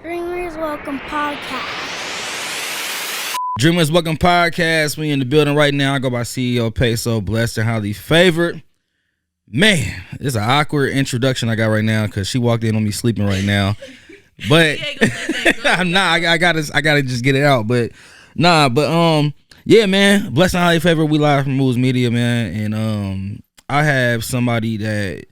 Dreamers Welcome Podcast. Dreamers Welcome Podcast. We in the building right now. I go by CEO PESO, blessed and highly favored. Man, it's an awkward introduction I got right now because she walked in on me sleeping right now. But I'm not. I gotta just get it out. But yeah, man. Blessed and highly favored. We live from Moves Media, man. And I have somebody that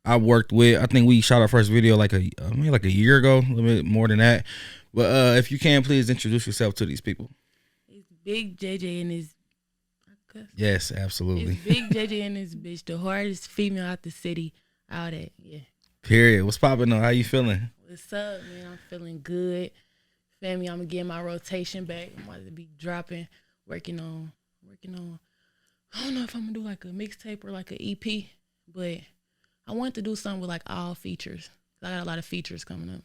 I worked with. I think we shot our first video maybe like a year ago, a little bit more than that. But if you can, please introduce yourself to these people. It's Big JJ and his. Yes, absolutely. It's Big JJ and his bitch, the hardest female out the city. All that, yeah. Period. What's popping though? How you feeling? What's up, man? I'm feeling good. Family, I'm gonna get my rotation back. I'm about to be dropping, working on. I don't know if I'm gonna do like a mixtape or like an EP, but I want to do something with like all features. I got a lot of features coming up.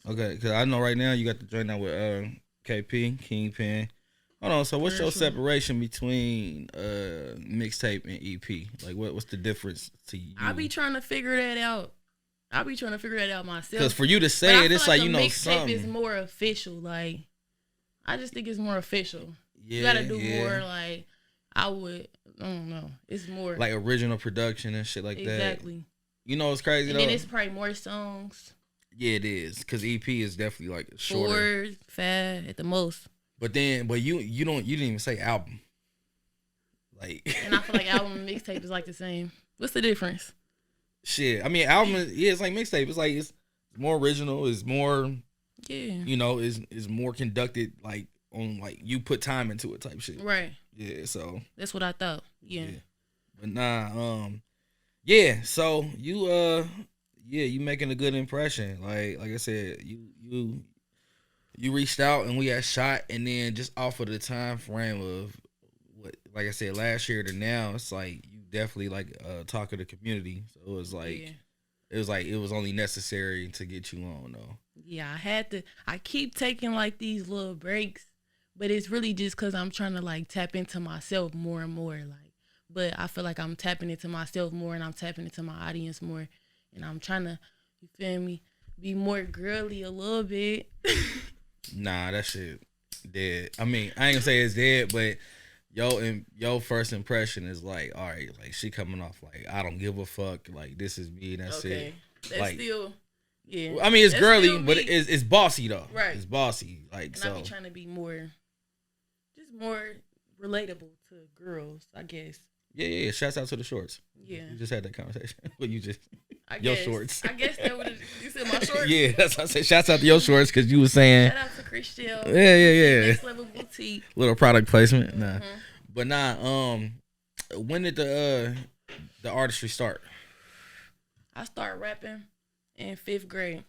Okay, because I know right now you got to join out with KP, Kingpin. Hold on, so what's your separation between mixtape and EP? Like, what's the difference to you? I be trying to figure that out. Myself. Because for you to say it, it's like you know something. Mixtape is more official. Like, I just think it's more official. Yeah, you gotta do more. Like, I don't know. It's more like original production and shit like that. Exactly. You know what's crazy and though? then it's probably more songs. Yeah, it is. Because EP is definitely like shorter. 4, 5 at the most. But you didn't even say album. Like, and I feel like album and mixtape is like the same. What's the difference? Shit, I mean, album it's like mixtape. It's like it's more original. It's more, you know, is more conducted like on like you put time into it type shit. Right. Yeah. So that's what I thought. Yeah. But nah. Yeah. So you you making a good impression. Like I said, you reached out and we had shot, and then just off of the time frame of what, like I said, last year to now, it's like you definitely like talk to the community. So it was like it was only necessary to get you on though. Yeah, I had to. I keep taking like these little breaks, but it's really just because I'm trying to like tap into myself more and more. Like, but I feel like I'm tapping into myself more, and I'm tapping into my audience more, and I'm trying to, you feel me, be more girly a little bit. Nah, that shit dead. I mean, I ain't gonna say it's dead, but your first impression is like, all right, like she coming off like I don't give a fuck, like this is me, that's it. That's like, still, yeah. I mean, it's girly, but it's bossy though. Right. It's bossy, like and so. I be trying to be more relatable to girls, I guess. Yeah. Shouts out to the shorts. Yeah. You just had that conversation. But you just your shorts. I guess that would you said my shorts. Yeah, that's what I said. Shouts out to your shorts because you was saying. Shout out to Christian. Yeah. Next Level Boutique. Little product placement. Nah. Mm-hmm. But nah, when did the artistry start? I started rapping in 5th grade.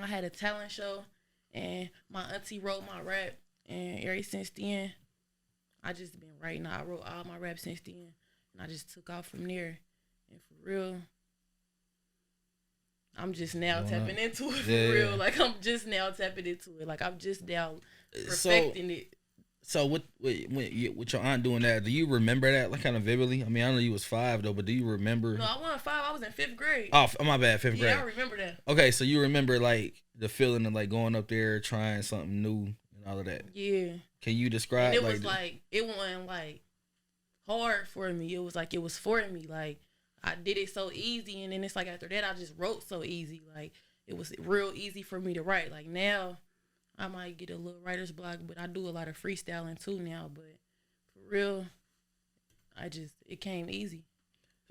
I had a talent show, and my auntie wrote my rap, and ever since then, I just been writing. I wrote all my rap since then, and I just took off from there. And for real, I'm just now tapping into it. For real, like I'm just now tapping into it. Like I'm just now perfecting it. So with your aunt doing that, do you remember that like kind of vividly? I mean, I know you was 5 though, but do you remember? No, I wasn't 5. I was in 5th grade. Oh, my bad, 5th grade. Yeah, I remember that. Okay, so you remember like the feeling of like going up there, trying something new and all of that. Yeah. Can you describe? And it was like it wasn't like hard for me. It was like it was for me. Like I did it so easy, and then it's like after that I just wrote so easy. Like it was real easy for me to write. Like now I might get a little writer's block, but I do a lot of freestyling too now. But for real, it came easy.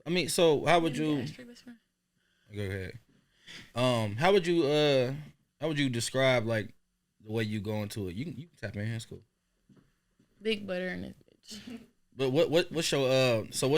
I mean, so how would you? Go ahead. How would you describe like the way you go into it? You can tap in. That's cool. Big butter in this bitch. But what's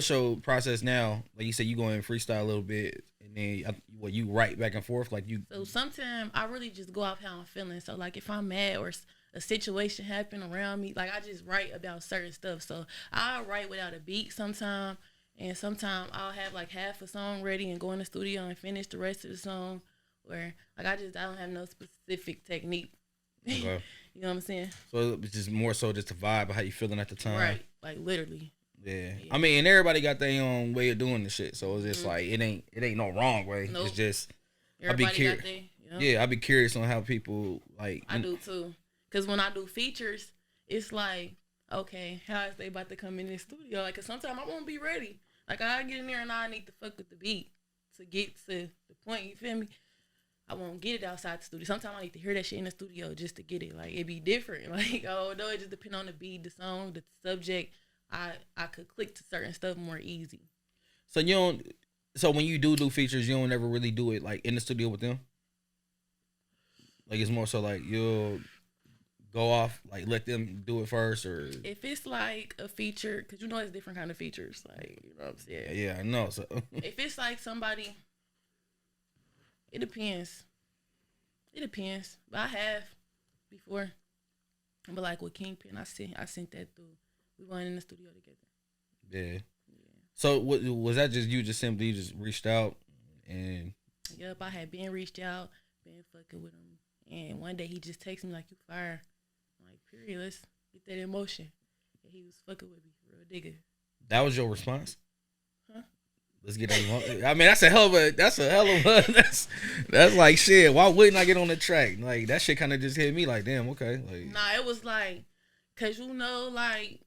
your process now? Like you said, you go in freestyle a little bit, and then you write back and forth like you. So sometimes I really just go off how I'm feeling. So like if I'm mad or a situation happen around me, like I just write about certain stuff. So I'll write without a beat sometimes, and sometimes I'll have like half a song ready and go in the studio and finish the rest of the song. Or like I don't have no specific technique. Okay. You know what I'm saying? So it's just more so just a vibe of how you feeling at the time. Right. Like literally. Yeah. I mean, and everybody got their own way of doing the shit. So it's just like it ain't no wrong way. Nope. It's just everybody got Yep. Yeah, I'd be curious on how people like. I do too. Cause when I do features, it's like, okay, how is they about to come in the studio? Like, cause sometimes I won't be ready. Like, I get in there and I need to fuck with the beat to get to the point. You feel me? I won't get it outside the studio. Sometimes I need to hear that shit in the studio just to get it. Like, it be different. Like, oh no, it just depend on the beat, the song, the subject. I could click to certain stuff more easy. So you don't. So when you do features, you don't ever really do it like in the studio with them. Like it's more so like you'll go off, like let them do it first, or if it's like a feature, cause you know it's different kind of features. Like, you know what I'm saying? Yeah, I know. So if it's like somebody, it depends. It depends. But I have before. But like with Kingpin, I sent that through. We went in the studio together. Yeah. So what was that? Just simply reached out and. Yep, I had been reached out, been fucking with him, and one day he just texted me like, "You fire." I'm like, period. Let's get that in motion. And he was fucking with me, real nigga. That was your response? Huh? Let's get that. I mean, that's a hell of a. That's like shit. Why wouldn't I get on the track? Like that shit kind of just hit me. Like damn, okay. Like nah, it was like, cause you know, like.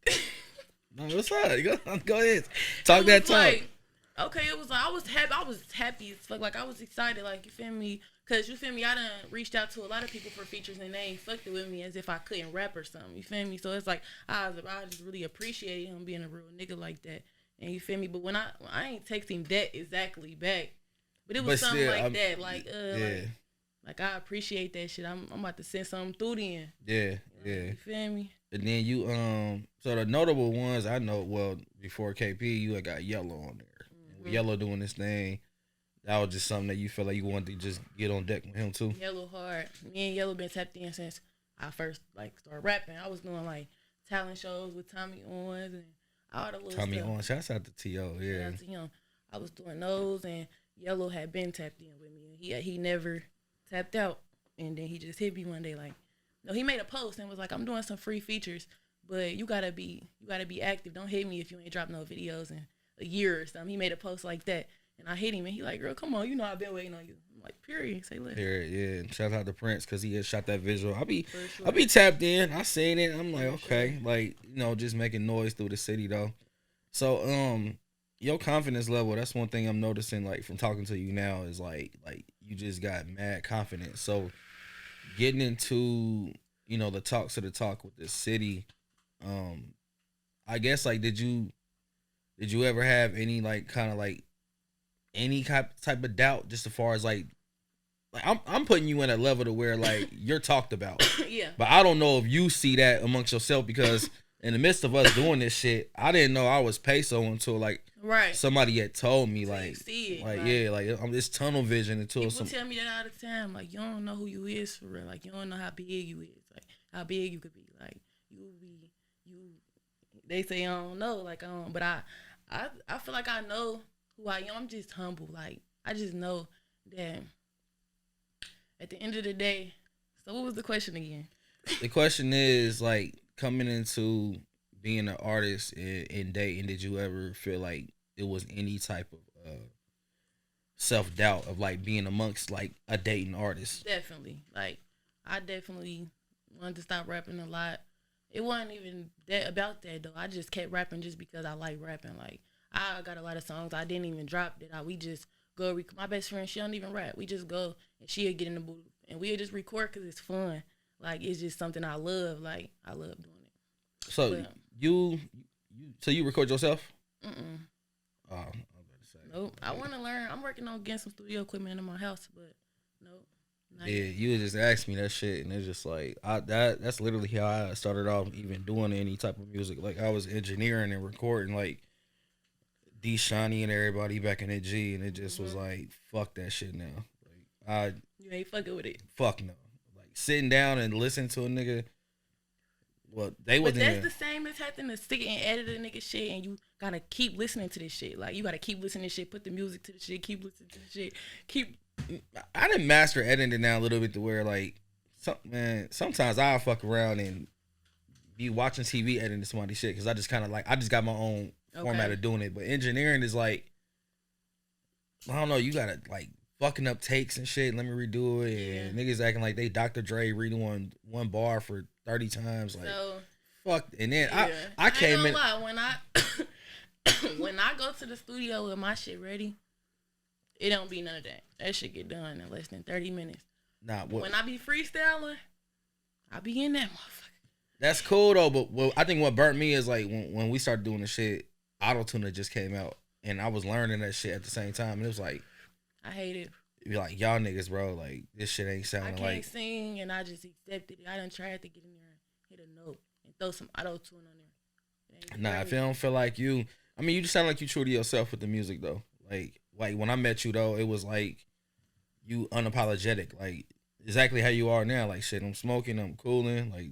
No, what's up? Go ahead. Talk that talk. Like, okay, it was like I was happy as fuck. Like I was excited. Like you feel me? Cause you feel me? I done reached out to a lot of people for features and they ain't fucked it with me as if I couldn't rap or something. You feel me? So it's like I just really appreciated him being a real nigga like that. And you feel me? But when I ain't texting that exactly back, but it was something like that. Like yeah. Like I appreciate that shit. I'm about to send something through then. Yeah, yeah. You feel me? And then you so the notable ones I know, well, before KP you had got Yellow on there. Mm-hmm. With Yellow doing this thing, that was just something that you feel like you wanted to just get on deck with him too. Yellow hard. Me and Yellow been tapped in since I first like started rapping. I was doing like talent shows with Tommy Owens and all the little Tommy stuff. Owens, shouts out to T.O. Yeah. Shout out to him. I was doing those and Yellow had been tapped in with me. He never tapped out, and then he just hit me one day like, no, he made a post and was like, I'm doing some free features, but you gotta be active. Don't hit me if you ain't dropped no videos in a year or something. He made a post like that, and I hit him, and he like, girl, come on, you know I've been waiting on you. I'm like, period. Say less. Period. Yeah. And shout out to Prince because he had shot that visual. I be Sure. tapped in. I seen it. I'm like, For okay, sure. like just making noise through the city though. So your confidence level. That's one thing I'm noticing. Like from talking to you now is like you just got mad confidence. So getting into the talks of the talk with the city, I guess like did you ever have any like kind of like any type of doubt just as far as like I'm putting you in a level to where like you're talked about. Yeah. But I don't know if you see that amongst yourself because in the midst of us doing this shit, I didn't know I was PESO until like right. somebody had told me So like you see it, like like, yeah, like it's tunnel vision until people tell me that all the time. Like, you don't know who you is for real. Like, you don't know how big you is. Like, how big you could be. Like, they say I don't know. Like, but I feel like I know who I am. I'm just humble. Like, I just know that at the end of the day. So what was the question again? The question is like coming into being an artist in dating, did you ever feel like it was any type of self-doubt of like being amongst like a dating artist? Definitely. Like, I definitely wanted to stop rapping a lot. It wasn't even that about that though. I just kept rapping just because I like rapping. Like, I got a lot of songs I didn't even drop that we just go. My best friend, she don't even rap. We just go and she'll get in the booth and we'll just record because it's fun. Like, it's just something I love. Like, I love doing it. So but, you record yourself? Oh, I was about to say. Nope. I want to learn. I'm working on getting some studio equipment in my house, but nope. Yeah, you just asked me that shit, and it's just like that's literally how I started off even doing any type of music. Like I was engineering and recording like D Shani and everybody back in the G, and it just was like fuck that shit now. Like you ain't fucking with it. Fuck no. Like sitting down and listening to a nigga. Well, they But wasn't. that's the same as having to stick and edit a nigga shit, and you gotta keep listening to this shit. Like you gotta keep listening to shit, put the music to the shit, keep listening to the shit, keep. I didn't master editing now a little bit to where like, sometimes I'll fuck around and be watching TV editing somebody's shit because I just kind of like I just got my own format of doing it. But engineering is like, I don't know, you gotta like fucking up takes and shit. Let me redo it. And niggas acting like they Dr. Dre redoing one bar for 30 times. Like, So, fuck. And then yeah. I came in. Lie, when I when I go to the studio with my shit ready, it don't be none of that. That shit get done in less than 30 minutes. Nah, what? When I be freestyling, I be in that motherfucker. That's cool though, but I think what burnt me is like when we started doing the shit, Auto-Tune just came out, and I was learning that shit at the same time, and it was like, I hate it. Be like, y'all niggas, bro, like this shit ain't sounding like. I can't sing, and I just accepted it. I done tried to get in there, hit a note, and throw some Auto-Tune on there. Nah, if it don't feel like you, I mean, you just sound like you true to yourself with the music though. Like when I met you though, it was like you unapologetic, like exactly how you are now. Like shit, I'm smoking, I'm cooling, like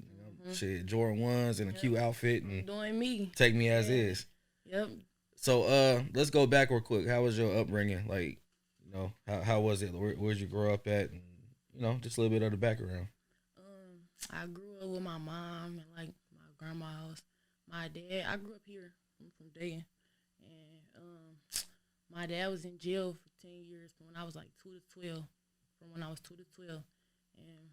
shit, Jordan 1s and a cute outfit, and doing me. Take me as is. Yep. So let's go back real quick. How was your upbringing? Like, you know, how was it? Where'd you grow up at? And, you know, just a little bit of the background. I grew up with my mom and like my grandma's house. My dad, I grew up here. I'm from Dayton, and my dad was in jail for 10 years from when I was like 2 to 12. From when I was 2 to 12, and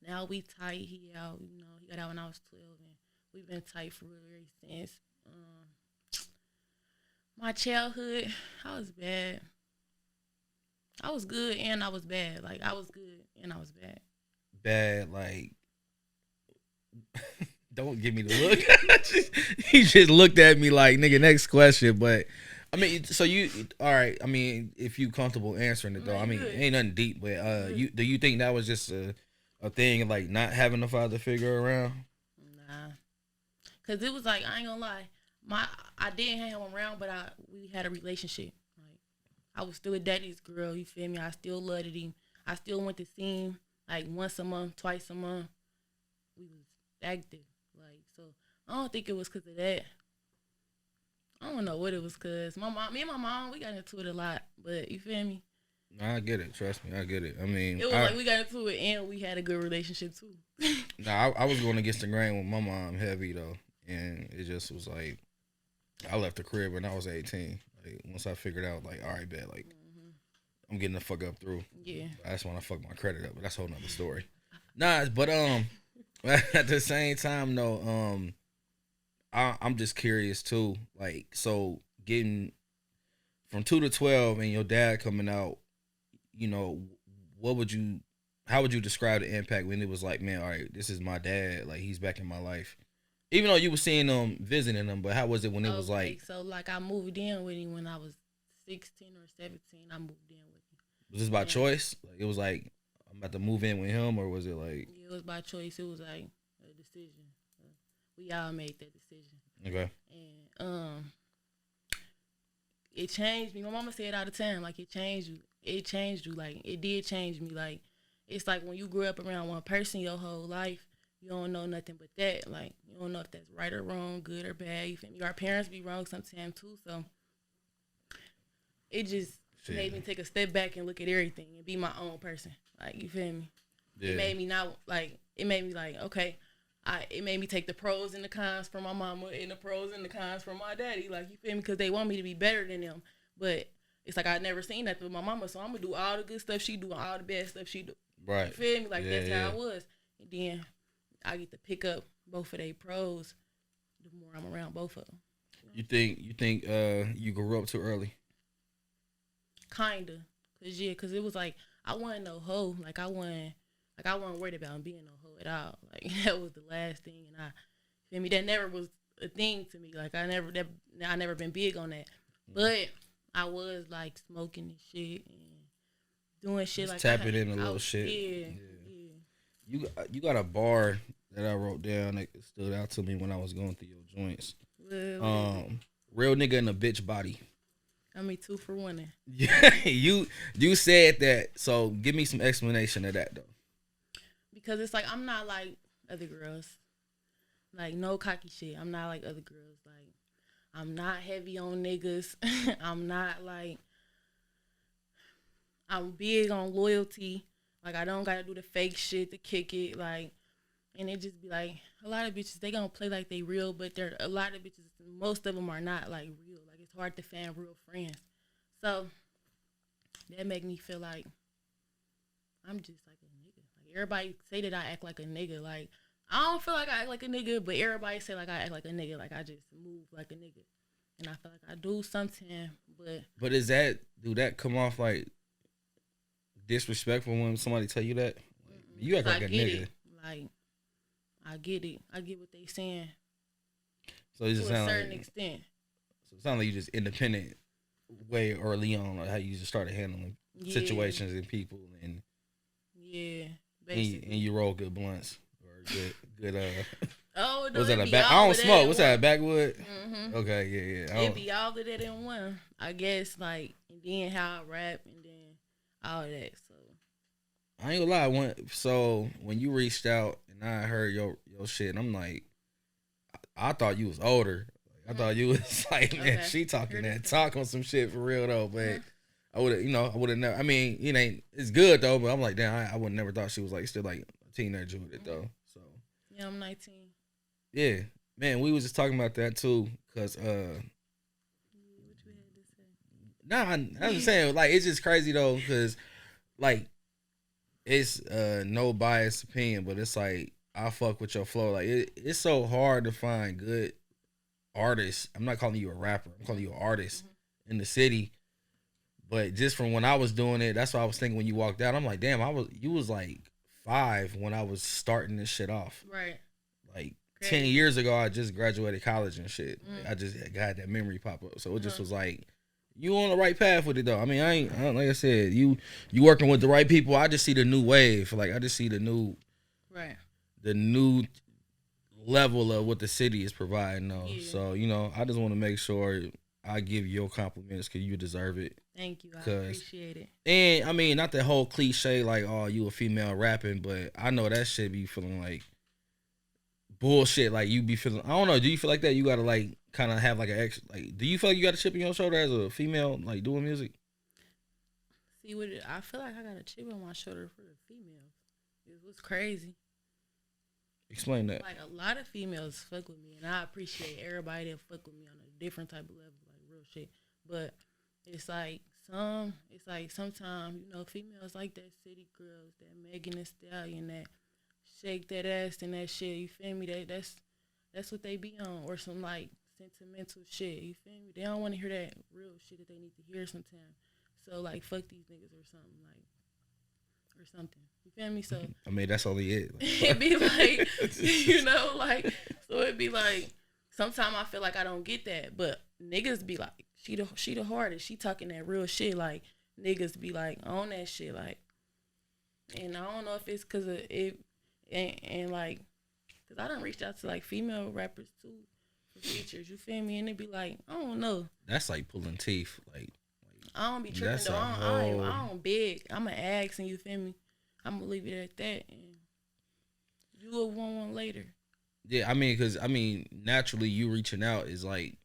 now we tight. He out, you know. He got out when I was 12, and we've been tight for real ever since. My childhood, I was bad. I was good and I was bad. Like, I was good and I was bad. Bad, like, don't give me the look. He just looked at me like, nigga, next question. But, I mean, so you, all right, I mean, if you comfortable answering it, though. I mean, it ain't nothing deep, but do you think that was just a thing, like, not having a father figure around? Nah. Because it was like, I ain't gonna lie. I didn't have him around, but we had a relationship. Like, I was still a daddy's girl, you feel me? I still loved him. I still went to see him like once a month, twice a month. We was active. Like, so I don't think it was because of that. I don't know what it was because me and my mom, we got into it a lot. But you feel me? I get it. Trust me, I get it. I mean, it was like we got into it and we had a good relationship too. Nah, I was going against the grain with my mom heavy though, and it just was like I left the crib when I was 18. Like once I figured out, like, all right, bet, like I'm getting the fuck up through. Yeah, that's when I fucked my credit up, but that's a whole nother story. Nah, but at the same time though, I'm just curious too. Like, so getting from 2 to 12 and your dad coming out, you know, how would you describe the impact when it was like, man, all right, this is my dad, like he's back in my life, even though you were seeing him, visiting him, but how was it when it was like? So like I moved in with him when I was 16 or 17. I moved in with him. Was this by choice? Like it was like I'm about to move in with him, or was it like? Yeah, it was by choice. It was like a decision. We all made that decision. Okay. And it changed me. My mama said all the time, like it changed you. It changed you. Like it did change me. Like it's like when you grew up around one person your whole life, you don't know nothing but that. Like you don't know if that's right or wrong, good or bad. You feel me? Our parents be wrong sometimes too. So it just made me take a step back and look at everything and be my own person. Like you feel me? Yeah. It made me not like. It made me like okay. It made me take the pros and the cons from my mama and the pros and the cons from my daddy. Like, you feel me? Because they want me to be better than them. But it's like I never seen that with my mama. So I'm going to do all the good stuff she do and all the bad stuff she do. Right. You feel me? Like, that's how it was. And then I get to pick up both of their pros the more I'm around both of them. You think you grew up too early? Kinda. Because it was like, I wasn't no hoe. Like, I wasn't worried about being no hoe at all. Like that was the last thing, and feel me, that never was a thing to me. Like I never been big on that, but I was like smoking and shit and doing shit. Just like tapping in a little shit. Yeah. You got a bar that I wrote down that stood out to me when I was going through your joints. Real nigga in a bitch body. I mean, 2 for 1. Yeah, you said that. So give me some explanation of that though. Because it's like, I'm not like other girls. Like, no cocky shit. I'm not like other girls. Like, I'm not heavy on niggas. I'm not like, I'm big on loyalty. Like, I don't got to do the fake shit to kick it. Like, and it just be like, a lot of bitches, they gonna play like they real, but a lot of bitches, most of them are not like real. Like, it's hard to find real friends. So, that make me feel like I'm just like a nigga. Like everybody say that I act like a nigga. Like I don't feel like I act like a nigga, but everybody say like I act like a nigga. Like I just move like a nigga, and I feel like I do sometimes. But do that come off like disrespectful when somebody tell you that? You act like a nigga. It. Like I get it. I get what they saying. So it just to a sound certain like, extent. So it sounds like you just independent way early on, like how you just started handling situations and people, and basically. And you roll good blunts or good. Oh no, was that a back? I don't smoke. What's that? A backwood? Mm-hmm. Okay, yeah. It be all of that in one, I guess. Like, and then how I rap, and then all of that. So I ain't gonna lie. When you reached out and I heard your shit, and I'm like, I thought you was older. I thought you was like, man, she talking that talk on some shit for real though. But I would have never. I mean, it's good though. But I'm like, damn, I would never thought she was like still like a teenager with it though. So yeah, I'm 19. Yeah, man, we was just talking about that too, cause what you had to say? Nah, I'm just saying like it's just crazy though, cause like it's no biased opinion, but it's like I fuck with your flow. Like it's so hard to find good artists. I'm not calling you a rapper. I'm calling you an artist in the city. But just from when I was doing it, that's what I was thinking when you walked out. I'm like, damn, you was like 5 when I was starting this shit off. Right. Like 10 years ago, I just graduated college and shit. I just got that memory pop up. So it just was like, you on the right path with it though. I mean, I ain't like I said, you working with the right people. I just see the new wave. Like I just see the new level of what the city is providing though. Yeah. So, I just want to make sure I give you your compliments because you deserve it. Thank you. I appreciate it. And I mean, not the whole cliche like, oh, you a female rapping, but I know that shit be feeling like bullshit. Like you be feeling, I don't know. Do you feel like that? You gotta like kind of have like an extra, like, do you feel like you got a chip on your shoulder as a female, like doing music? See, I feel like I got a chip on my shoulder for the females. It was crazy. Explain that. Like a lot of females fuck with me, and I appreciate everybody that fuck with me on a different type of level, like real shit. But it's like sometimes females like that city girls, that Megan Thee Stallion, that shake that ass and that shit. You feel me? That's what they be on, or some like sentimental shit. You feel me? They don't want to hear that real shit that they need to hear sometimes. So like, fuck these niggas or something like. Or something, you feel me? So I mean, that's only it. It'd be like, so it'd be like, sometimes I feel like I don't get that, but niggas be like, she the hardest. She talking that real shit. Like niggas be like on that shit. Like, and I don't know if it's cause of it, and like, cause I done reached out to like female rappers too for features. You feel me? And it be like, I don't know. That's like pulling teeth, like. I don't be tripping though. I don't beg. I'm going to ask and you feel me? I'm going to leave it at that. And you will want one later. Yeah, I mean, because, naturally you reaching out is like,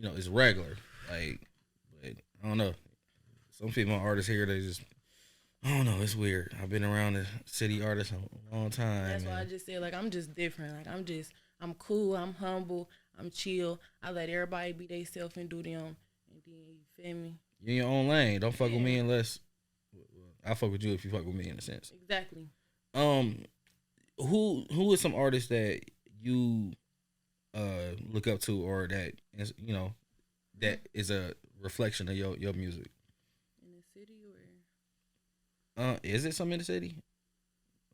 it's regular. Like, but I don't know. Some female artists here, they just, I don't know. It's weird. I've been around the city artists a long time. That's why I just said, like, I'm just different. Like, I'm cool. I'm humble. I'm chill. I let everybody be themselves and do them. And then, you feel me? You in your own lane. Don't fuck with me unless I fuck with you if you fuck with me in a sense. Exactly. Who is some artists that you look up to, or that is that is a reflection of your music? In the city or? Is it some in the city,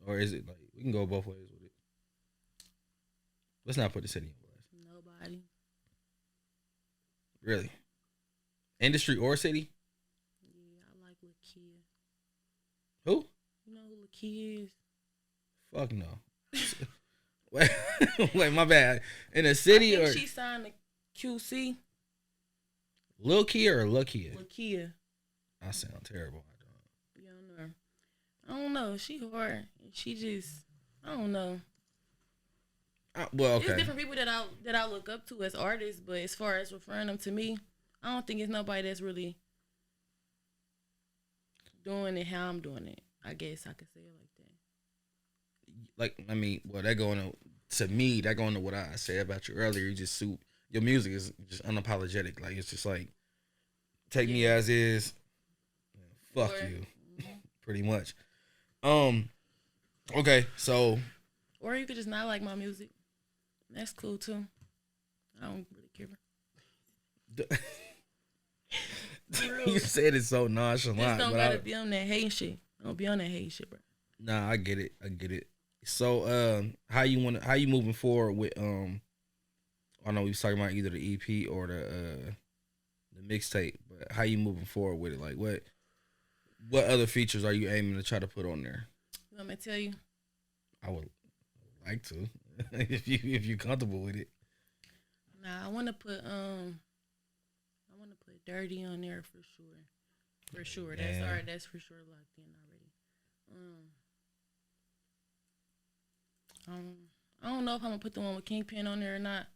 or is it like we can go both ways with it? Let's not put the city in place. Nobody. Really? Industry or city? Yeah, I like Lakia. Who? You know who Lakia is? Fuck no. wait, my bad. In the city, I think or she signed to QC? Lil Kia or Lakia? Lakia. I sound terrible. You don't know. I don't know. She hard. She just, I don't know. Well, okay. There's different people that I look up to as artists, but as far as referring them to me, I don't think it's nobody that's really doing it how I'm doing it. I guess I could say it like that. Like, that going to me, that going to what I said about you earlier. You just your music is just unapologetic. Like, it's just like, take me as is. fuck Or, you, pretty much. Okay, so or you could just not like my music. That's cool too. I don't really care. you said it so Just nonchalant, don't but gotta be on that hate shit. Don't be on that hate shit, bro. nah, I get it. So, how you moving forward with I know we was talking about either the EP or the mixtape, but how you moving forward with it? Like what other features are you aiming to try to put on there? You want me to tell you? I would like to, if you comfortable with it. Nah, I wanna put Dirty on there for sure. For sure. That's Yeah. alright, that's for sure locked in already. I don't know if I'm gonna put the one with Kingpin on there or not.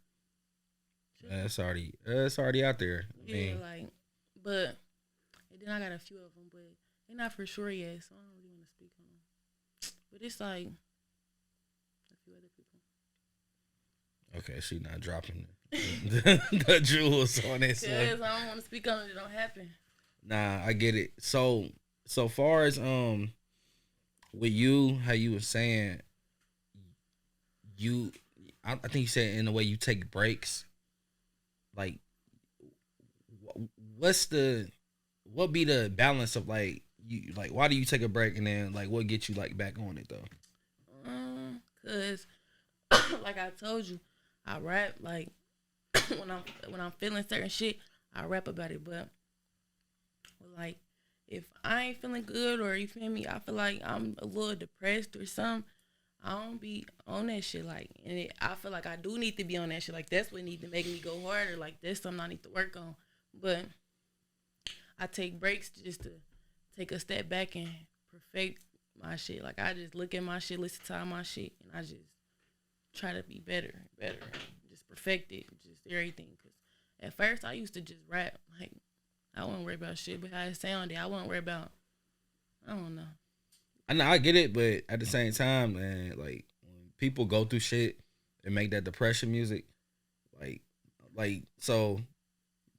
It's already out there. I mean, But and then I got a few of them, but they're not for sure yet, so I don't really want to speak on them. But it's like a few other people. okay, she not dropping the jewels on it. Cause I don't want to speak on it. It don't happen. Nah, I get it. So far as with you, how you was saying, I think you said in the way you take breaks. Like, what be the balance of like you like? Why do you take a break and then like what gets you like back on it though? Cause like I told you, I rap like when I'm feeling certain shit, I rap about it. But like if I ain't feeling good or you feel me, I feel like I'm a little depressed or something. I don't be on that shit like, and I feel like I do need to be on that shit. Like that's what need to make me go harder. Like that's something I need to work on. But I take breaks just to take a step back and perfect my shit. Like I just look at my shit, listen to all my shit, and I just try to be better, just perfect it, just everything. Cause at first I used to just rap like I wasn't worry about shit, but how it sounded, I wasn't worry about. I don't know. I know I get it, but at the same time, man, like when people go through shit and make that depression music, like so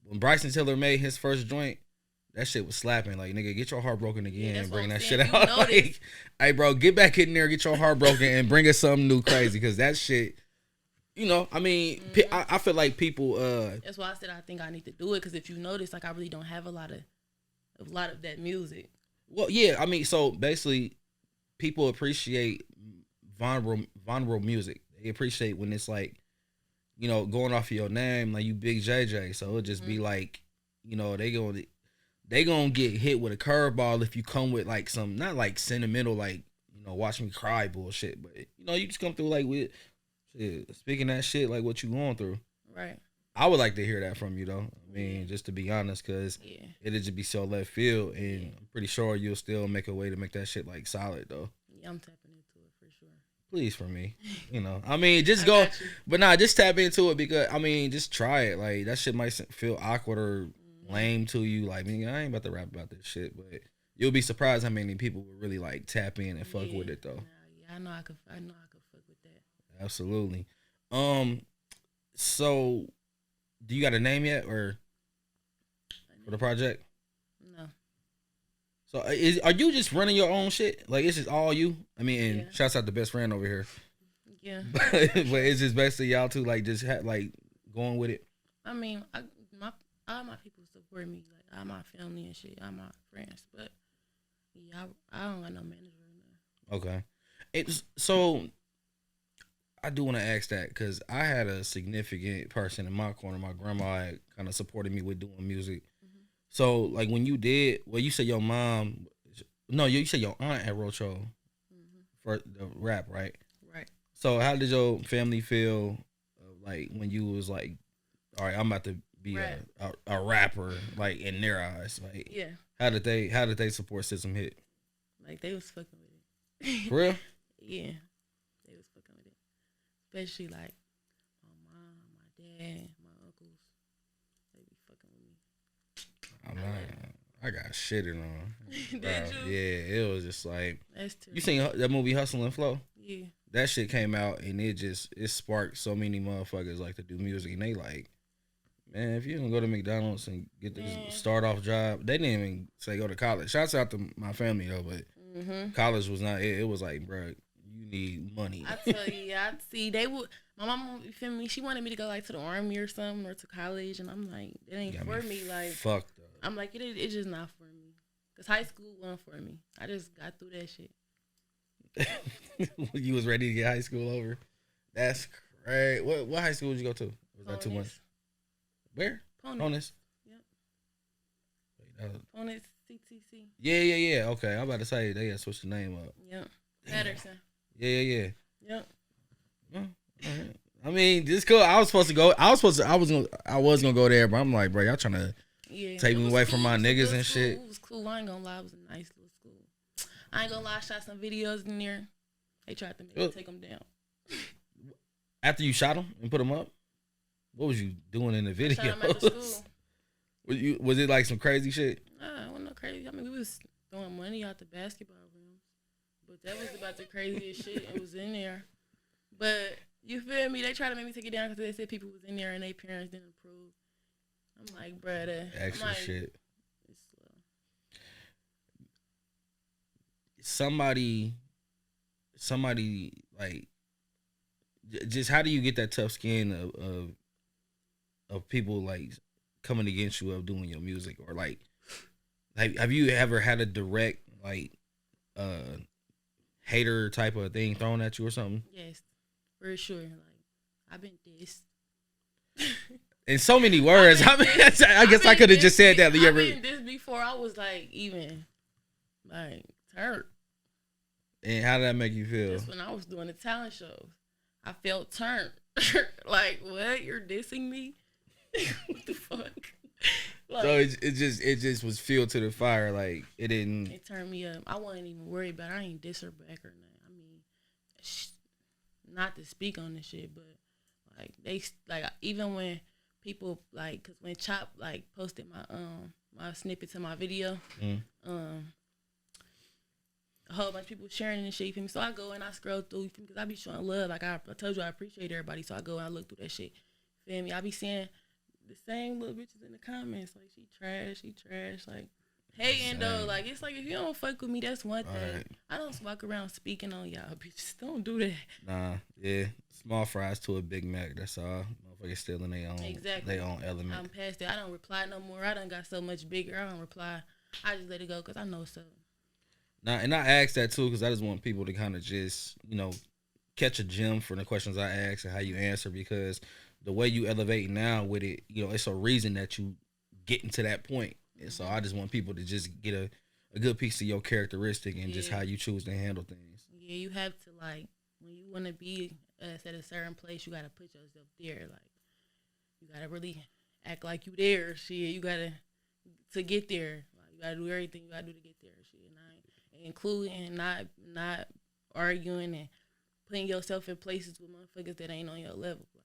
when Bryson Tiller made his first joint, that shit was slapping. Like nigga, get your heart broken again, Yeah, and bring that saying. shit out. Like, hey bro, get back in there, get your heart broken, and bring us something new, crazy, because that shit. You know, I mean, I feel like people. That's why I said I think I need to do it because if you notice, like I really don't have a lot of that music. Well, yeah, I mean, so basically, people appreciate vulnerable music. They appreciate when it's like, you know, going off of your name, like you Big JJ. So it'll just be like, you know, they gonna get hit with a curveball if you come with like some not like sentimental like you know watch me cry bullshit, but you know you just come through like with shit, speaking that shit like what you going through. Right. I would like to hear that from you though. I mean, just to be honest, because it'll just be so left field, and I'm pretty sure you'll still make a way to make that shit like solid though. Yeah, I'm tapping into it for sure. Please for me, you know. I mean, just go, but nah, just tap into it because I mean, just try it. Like that shit might feel awkward or lame to you. Like, I mean, I ain't about to rap about this shit, but you'll be surprised how many people will really like tap in and fuck with it though. Nah, yeah, I know I could fuck with that. Absolutely. So do you got a name yet or for the project? No. So are you just running your own shit? Like it's just all you? I mean, and shouts out to best friend over here. Yeah. but it's just basically y'all two like just like going with it. I mean, all my people support me, like all my family and shit, all my friends. But yeah, I don't got no manager right now. Okay. So I do want to ask that because I had a significant person in my corner. My grandma had kind of supported me with doing music. Mm-hmm. So, like, when you did, well, you said your mom, no, you said your aunt had wrote your for the rap, right? Right. So, how did your family feel, like, when you was like, all right, I'm about to be a rapper, like, in their eyes? Like, yeah. How did they support System Hit? Like, they was fucking with it. For real? Yeah. They was fucking with it. Especially like my mom, my dad, my uncles. They be fucking with me. I got shitted on. Did you? Yeah, it was just like that's true. You seen that movie Hustle and Flow? Yeah. That shit came out and it sparked so many motherfuckers like to do music and they like, Man, if you can go to McDonald's and get this Man. start off job, they didn't even say go to college. Shouts out to my family though, but college was not it. It was like, bro, you need money. I tell you, I see they would. My mom, you feel me? She wanted me to go like to the army or something or to college, and I'm like, it ain't for me. Like, fucked up. I'm like, it's just not for me. Cause high school wasn't for me. I just got through that shit. You was ready to get high school over. That's great. What high school did you go to? Was that too much? Where? Ponus. Yep. Wait, Ponus CTC. Yeah. Okay, I'm about to say they had switched the name up. Yep. Patterson. Yeah. Yep. Well, all right. I mean, this cool. I was supposed to go. I was gonna go there, but I'm like, bro, y'all trying to take me away from my niggas and shit. It was cool. I ain't gonna lie, it was a nice little school. I ain't gonna lie, I shot some videos in there. They tried to make me take them down. After you shot them and put them up, what was you doing in the video? Shot them at the school. Was it like some crazy shit? Nah, it wasn't no crazy. I mean, we was throwing money out the basketball room, but that was about the craziest shit. It was in there, but you feel me? They tried to make me take it down because they said people was in there and their parents didn't approve. I'm like, brother, extra shit. It's slow. Somebody like, just how do you get that tough skin of people like coming against you of doing your music, or like have you ever had a direct like hater type of thing thrown at you or something? Yes, for sure. Like, I've been dissed. In so many words. I guess I could have just said that. I've been this before I was like even like turned. And how did that make you feel? That's when I was doing the talent shows. I felt turned. Like, what? You're dissing me? What the fuck? Like, so it just was fuel to the fire. Like, it didn't. It turned me up. I wasn't even worried about it. I ain't diss her back or nothing. I mean, not to speak on this shit, but like they like even when people like, cause when Chop like posted my snippet to my video, a whole bunch of people sharing and shit, you feel me? So I go and I scroll through, you feel me? Because I be showing love. Like I told you, I appreciate everybody. So I go and I look through that shit. Feel me? I be seeing the same little bitches in the comments. Like, she trash. Like, hating though. Like, it's like, if you don't fuck with me, that's one thing. Right. I don't walk around speaking on y'all bitches. Don't do that. Nah, yeah. Small fries to a Big Mac. That's all. Motherfuckers still in their own element. I'm past it. I don't reply no more. I done got so much bigger. I don't reply. I just let it go because I know so. Nah, and I ask that too because I just want people to kind of just, catch a gem from the questions I ask and how you answer, because the way you elevate now with it, it's a reason that you getting to that point. And so I just want people to just get a good piece of your characteristic and just how you choose to handle things. Yeah, you have to, like, when you want to be at a certain place, you got to put yourself there. Like, you got to really act like you there. Shit, you got to get there. Like, you got to do everything you got to do to get there. Shit, and including not arguing and putting yourself in places with motherfuckers that ain't on your level. Like,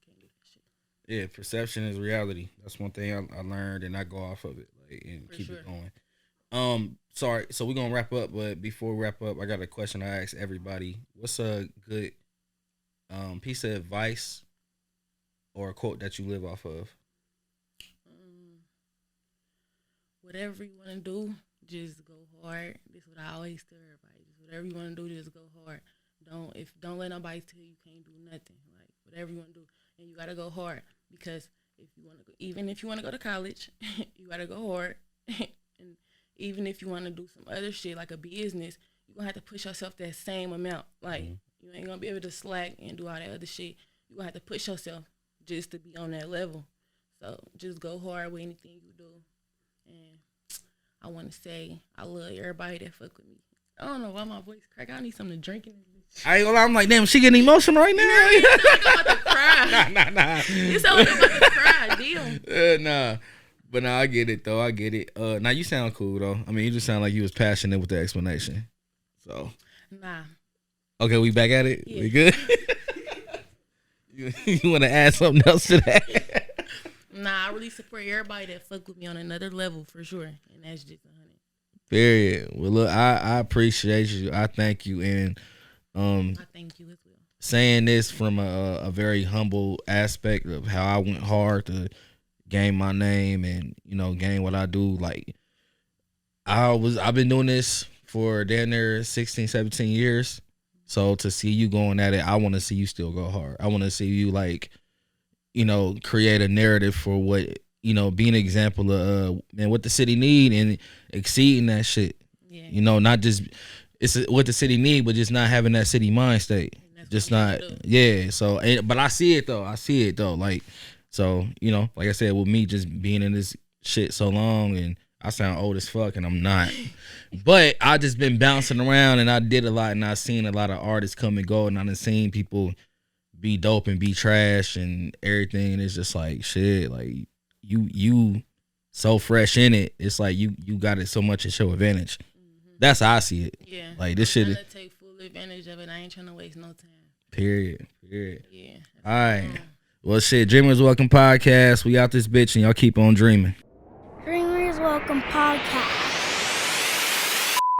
can't do that shit. Yeah, perception is reality. That's one thing I learned, and I go off of it, like, and keep it going. Sorry, so we're gonna wrap up, but before we wrap up, I got a question I ask everybody. What's a good piece of advice or a quote that you live off of? Whatever you want to do, just go hard. This is what I always tell everybody. Just whatever you want to do, just go hard. Don't let nobody tell you can't do nothing. Like, whatever you want to do, and you gotta go hard, because even if you want to go to college, you gotta go hard. And even if you want to do some other shit like a business, you're gonna have to push yourself that same amount. Like, you ain't gonna be able to slack and do all that other shit. You gonna have to push yourself just to be on that level. So just go hard with anything you do. And I want to say I love everybody that fuck with me. I don't know why my voice crack. I need something to drink in this bitch. I'm like, damn, she getting emotional right now. You sound like I'm about to cry. Nah. You sound like I'm about to cry. Damn. Nah. But nah, I get it though. I get it. Now you sound cool though. I mean, you just sound like you was passionate with the explanation. So. Nah. Okay, we back at it. Yeah. We good. You want to add something else to that? Nah, I really support everybody that fuck with me on another level for sure, and that's just 100. Period. Well, look, I appreciate you. I thank you, and I thank you as well. Saying this from a very humble aspect of how I went hard to gain my name and, you know, gain what I do. Like, I've been doing this for damn near 16, 17 years. So to see you going at it, I want to see you still go hard. I want to see you, like, you know, create a narrative for what, you know, be an example of man, what the city need and exceeding that shit. Yeah. You know, not just it's what the city need, but just not having that city mind state. Just not, yeah. So, but I see it though. Like, so, you know, like I said, with me just being in this shit so long, and I sound old as fuck, and I'm not. But I just been bouncing around, and I did a lot, and I seen a lot of artists come and go, and I done seen people be dope and be trash and everything, and it's just like shit. Like you so fresh in it. It's like you got it so much at your advantage. That's how I see it. Yeah. Like this shit. I'm trying to take full advantage of it. I ain't trying to waste no time. Period. Yeah. All right. Well, shit. Dreamers Welcome Podcast. We out this bitch, and y'all keep on dreaming. Dreamers Welcome Podcast.